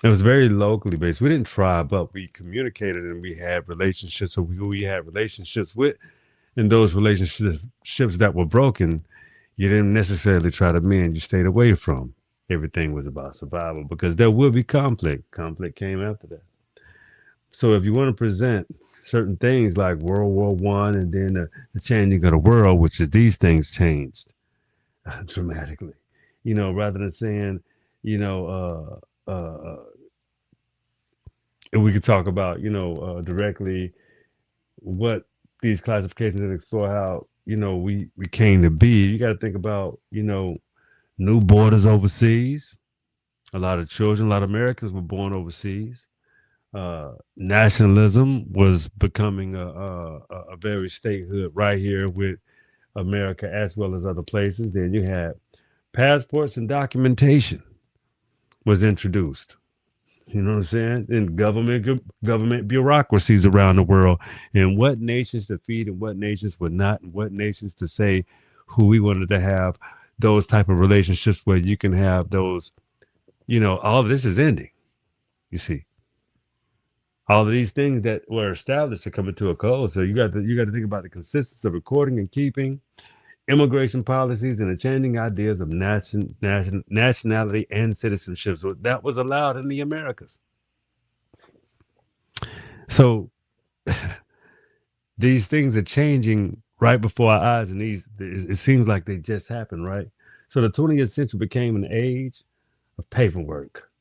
It was very locally based. We didn't try, but we communicated and we had relationships with who we had relationships with. And those relationships that were broken, you didn't necessarily try to mend. You stayed away from. Everything was about survival because there will be conflict. Conflict came after that. So if you want to present certain things like World War I and then the changing of the world, which is these things changed dramatically, rather than saying, you know, and we could talk about, directly what these classifications and explore how, we came to be. You got to think about, new borders overseas. A lot of children, a lot of Americans were born overseas. Nationalism was becoming a very statehood right here with America as well as other places. Then you had passports and documentation was introduced. You know what I'm saying? And government bureaucracies around the world, and what nations to feed and what nations would not, and what nations to say who we wanted to have those type of relationships where you can have those. All of this is ending. You see, all of these things that were established are coming to a close. So you got to think about the consistency of recording and keeping immigration policies and the changing ideas of nationality and citizenship. So that was allowed in the Americas. So these things are changing right before our eyes, and it seems like they just happened, right? So the 20th century became an age of paperwork.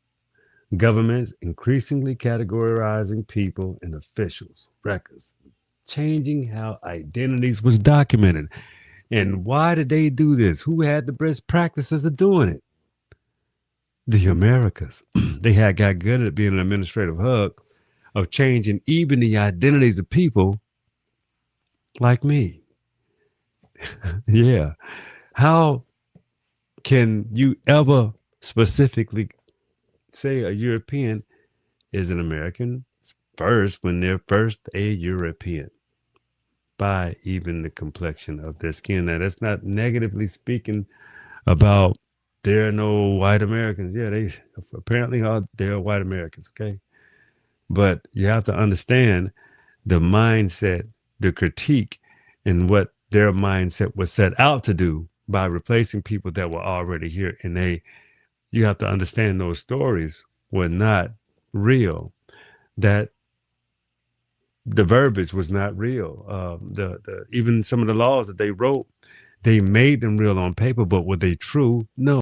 Governments increasingly categorizing people and officials, records, changing how identities was documented. And why did they do this? Who had the best practices of doing it? The Americas. They had got good at being an administrative hub of changing even the identities of people like me. Yeah. How can you ever specifically say a European is an American first when they're first a European by even the complexion of their skin? Now, that's not negatively speaking about there are no white Americans. Yeah, they apparently are. There are white Americans. Okay, but you have to understand the mindset, the critique, and what their mindset was set out to do by replacing people that were already here. And you have to understand those stories were not real. That the verbiage was not real. Even some of the laws that they wrote, they made them real on paper, but were they true? No.